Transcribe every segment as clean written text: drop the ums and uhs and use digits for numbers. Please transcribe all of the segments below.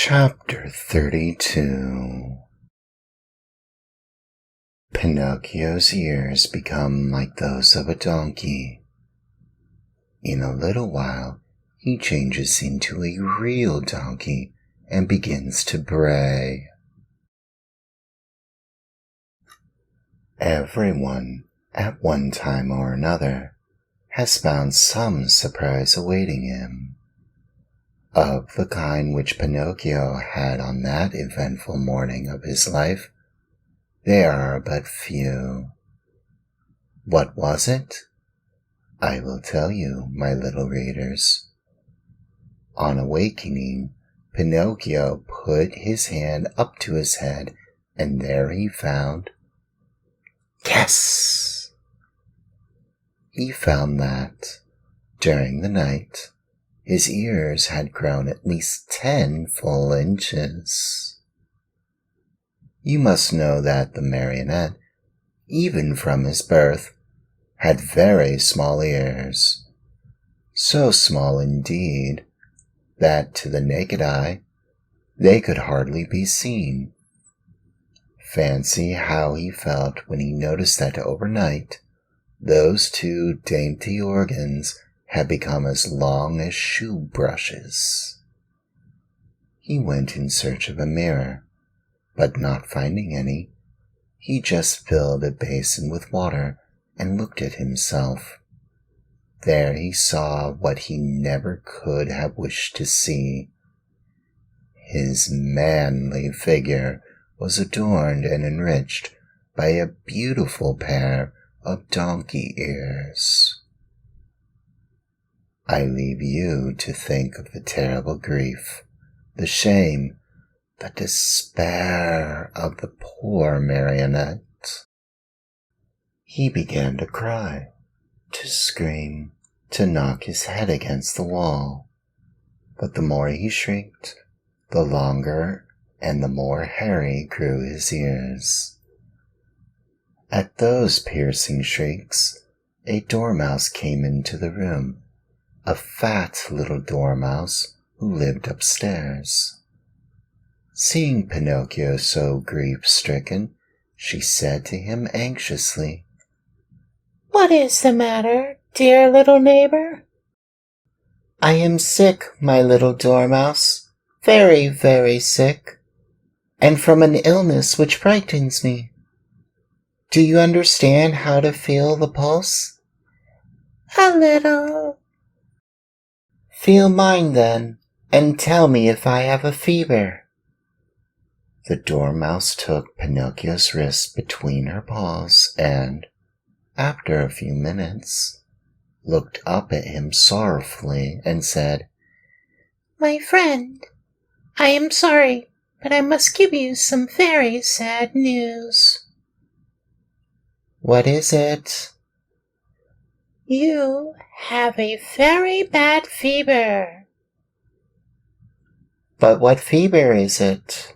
Chapter 32. Pinocchio's ears become like those of a donkey. In a little while, he changes into a real donkey and begins to bray. Everyone, at one time or another, has found some surprise awaiting him. Of the kind which Pinocchio had on that eventful morning of his life, there are but few. What was it? I will tell you, my little readers. On awakening, Pinocchio put his hand up to his head, and there he found... Yes! He found that, during the night, his ears had grown at least 10 full inches. You must know that the marionette, even from his birth, had very small ears, so small indeed that to the naked eye they could hardly be seen. Fancy how he felt when he noticed that overnight those two dainty organs had become as long as shoe brushes. He went in search of a mirror, but not finding any, he just filled a basin with water and looked at himself. There he saw what he never could have wished to see. His manly figure was adorned and enriched by a beautiful pair of donkey ears. I leave you to think of the terrible grief, the shame, the despair of the poor marionette. He began to cry, to scream, to knock his head against the wall. But the more he shrieked, the longer and the more hairy grew his ears. At those piercing shrieks, a dormouse came into the room, a fat little dormouse who lived upstairs. Seeing Pinocchio so grief-stricken, she said to him anxiously, "What is the matter, dear little neighbor?" "I am sick, my little dormouse, very, very sick, and from an illness which frightens me. Do you understand how to feel the pulse?" "A little." "Feel mine, then, and tell me if I have a fever." The dormouse took Pinocchio's wrist between her paws and, after a few minutes, looked up at him sorrowfully and said, "My friend, I am sorry, but I must give you some very sad news." "What is it?" "You have a very bad fever." "But what fever is it?"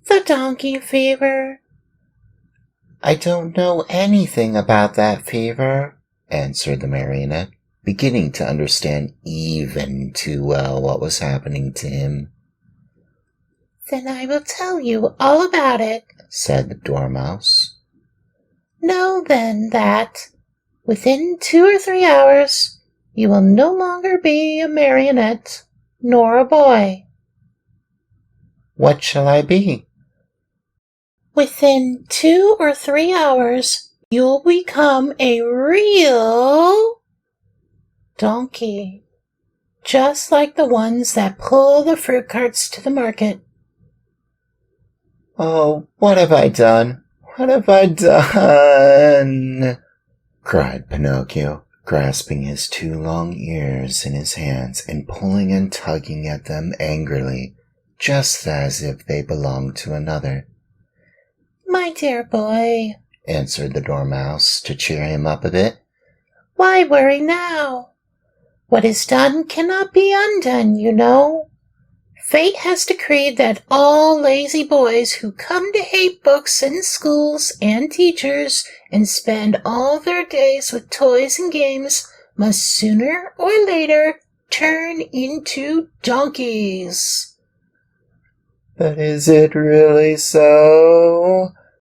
"The donkey fever." "I don't know anything about that fever," answered the marionette, beginning to understand even too well what was happening to him. "Then I will tell you all about it," said the dormouse. "Know then that, within 2 or 3 hours, you will no longer be a marionette, nor a boy." "What shall I be?" "Within 2 or 3 hours, you'll become a real donkey, just like the ones that pull the fruit carts to the market." "Oh, what have I done? What have I done?" cried Pinocchio, grasping his 2 long ears in his hands and pulling and tugging at them angrily, just as if they belonged to another. "My dear boy," answered the dormouse to cheer him up a bit, "why worry now? What is done cannot be undone, you know. Fate has decreed that all lazy boys who come to hate books and schools and teachers and spend all their days with toys and games must sooner or later turn into donkeys. But is it really so?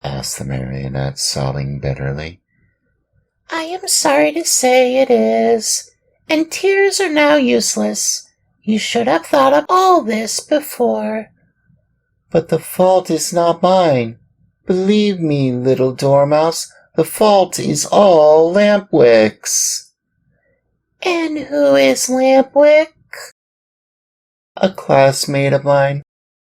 Asked the marionette, sobbing bitterly. I am sorry to say it is, and tears are now useless. You should have thought of all this before. But the fault is not mine. Believe me, little Dormouse, the fault is all Lampwick's. And who is Lampwick? A classmate of mine.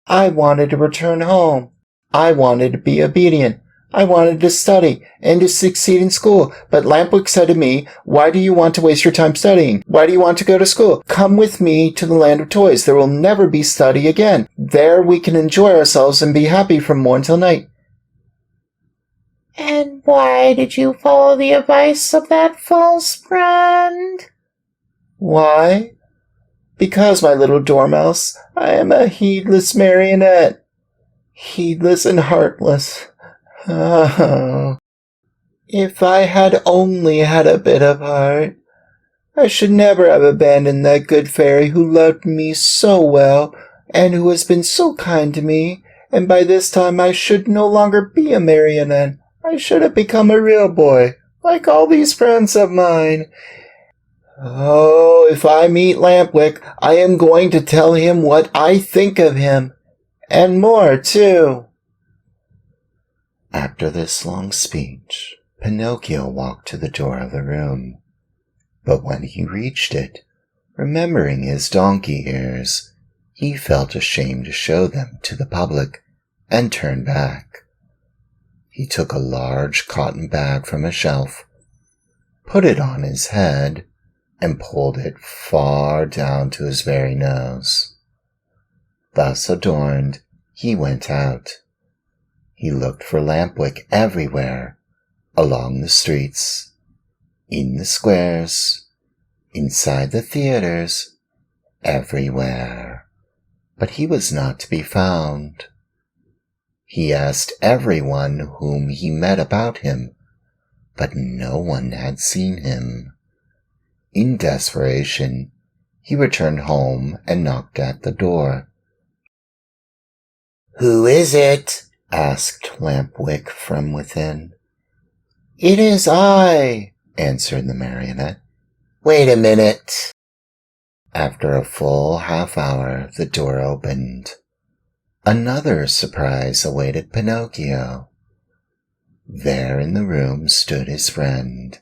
I wanted to return home. I wanted to be obedient. I wanted to study and to succeed in school. But Lampwick said to me, "Why do you want to waste your time studying? Why do you want to go to school? Come with me to the land of toys. There will never be study again. There we can enjoy ourselves and be happy from morn till night." And why did you follow the advice of that false friend? Why? Because, my little Dormouse, I am a heedless marionette. Heedless and heartless. Oh, if I had only had a bit of heart, I should never have abandoned that good fairy who loved me so well and who has been so kind to me, and by this time I should no longer be a marionette. I should have become a real boy, like all these friends of mine. Oh, if I meet Lampwick, I am going to tell him what I think of him, and more, too. After this long speech, Pinocchio walked to the door of the room. But when he reached it, remembering his donkey ears, he felt ashamed to show them to the public and turned back. He took a large cotton bag from a shelf, put it on his head, and pulled it far down to his very nose. Thus adorned, he went out. He looked for Lampwick everywhere, along the streets, in the squares, inside the theaters, everywhere. But he was not to be found. He asked everyone whom he met about him, but no one had seen him. In desperation, he returned home and knocked at the door. "Who is it?" asked Lampwick from within. "It is I," answered the marionette. "Wait a minute." After a full half-hour, the door opened. Another surprise awaited Pinocchio. There in the room stood his friend,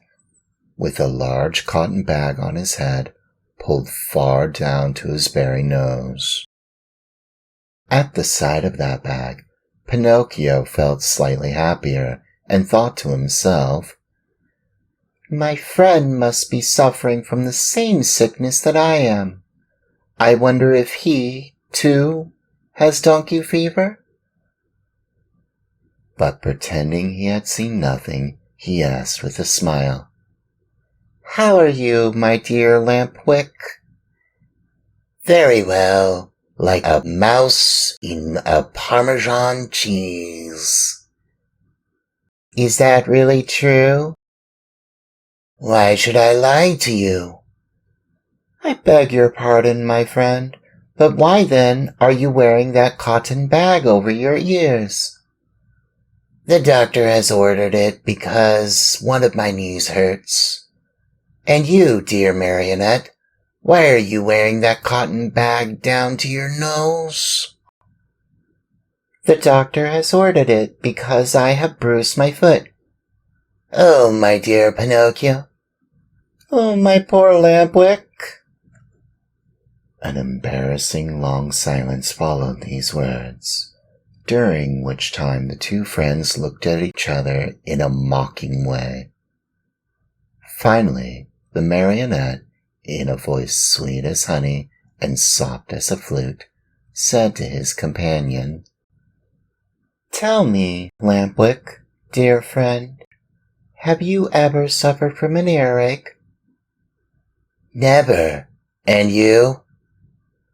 with a large cotton bag on his head, pulled far down to his very nose. At the sight of that bag, Pinocchio felt slightly happier and thought to himself, "My friend must be suffering from the same sickness that I am. I wonder if he, too, has donkey fever?" But pretending he had seen nothing, he asked with a smile, "How are you, my dear Lampwick?" "Very well, like a mouse in a Parmesan cheese." "Is that really true?" "Why should I lie to you?" "I beg your pardon, my friend, but why then are you wearing that cotton bag over your ears?" "The doctor has ordered it because one of my knees hurts." "And you, dear marionette, why are you wearing that cotton bag down to your nose?" "The doctor has ordered it because I have bruised my foot." "Oh, my dear Pinocchio." "Oh, my poor Lampwick." An embarrassing long silence followed these words, during which time the two friends looked at each other in a mocking way. Finally, the marionette, in a voice sweet as honey and soft as a flute, said to his companion, "Tell me, Lampwick, dear friend, have you ever suffered from an earache?" "Never. And you?"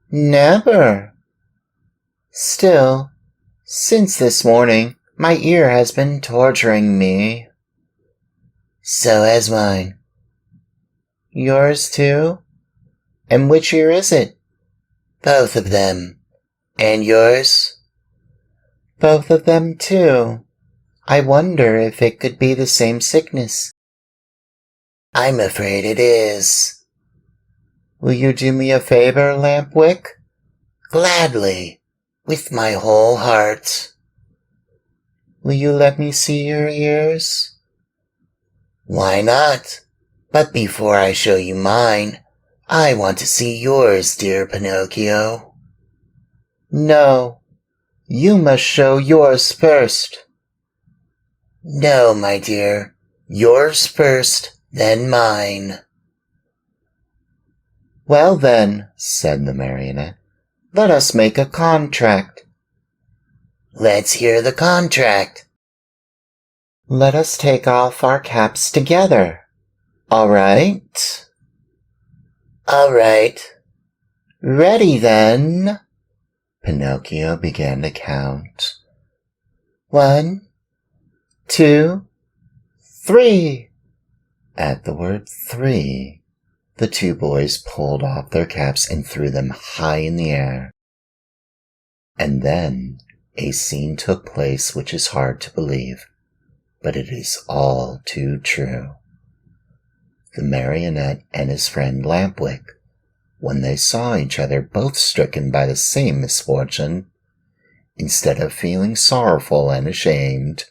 "Never. Still, since this morning, my ear has been torturing me." "So has mine." "Yours too? And which ear is it?" "Both of them. And yours?" Both of them, too. I wonder if it could be the same sickness. I'm afraid it is. Will you do me a favor, Lampwick? Gladly, with my whole heart. Will you let me see your ears? Why not? But before I show you mine, I want to see yours, dear Pinocchio. No, you must show yours first. No, my dear, yours first, then mine. Well then, said the marionette, let us make a contract. Let's hear the contract. Let us take off our caps together. All right? All right. Ready then. Pinocchio began to count. 1, 2, 3. At the word 3, the two boys pulled off their caps and threw them high in the air. And then a scene took place which is hard to believe, but it is all too true. The marionette and his friend Lampwick, when they saw each other both stricken by the same misfortune, instead of feeling sorrowful and ashamed,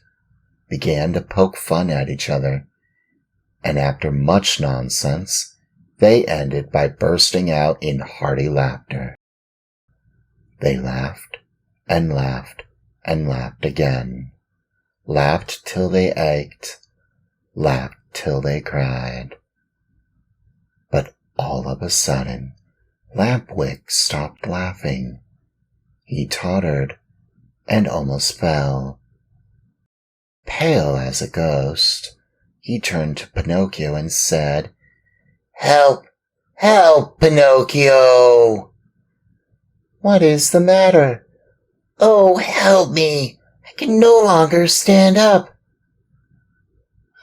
began to poke fun at each other, and after much nonsense, they ended by bursting out in hearty laughter. They laughed and laughed and laughed again, laughed till they ached, laughed till they cried. But all of a sudden, Lampwick stopped laughing. He tottered and almost fell. Pale as a ghost, he turned to Pinocchio and said, "Help! Help, Pinocchio!" "What is the matter?" "Oh, help me! I can no longer stand up."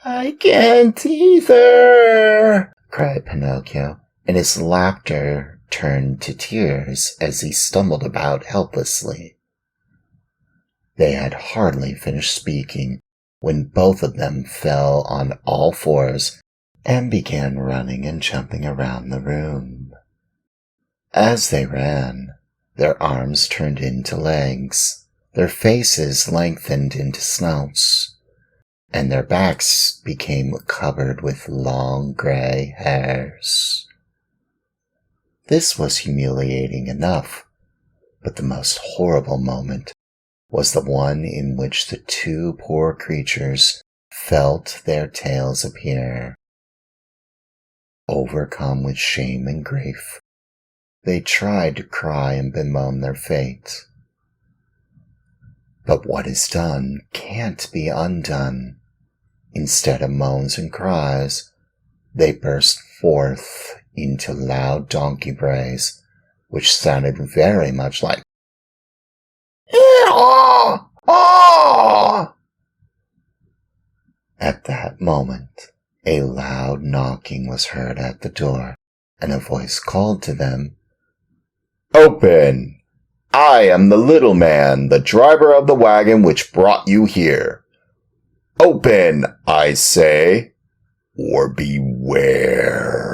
"I can't either," cried Pinocchio, and his laughter turned to tears as he stumbled about helplessly. They had hardly finished speaking when both of them fell on all fours and began running and jumping around the room. As they ran, their arms turned into legs, their faces lengthened into snouts, and their backs became covered with long gray hairs. This was humiliating enough, but the most horrible moment was the one in which the two poor creatures felt their tails appear. Overcome with shame and grief, they tried to cry and bemoan their fate. But what is done can't be undone. Instead of moans and cries, they burst forth into loud donkey brays, which sounded very much like "Aw! Aw!" At that moment, a loud knocking was heard at the door, and a voice called to them, "Open! I am the little man, the driver of the wagon which brought you here. Open, I say, or beware."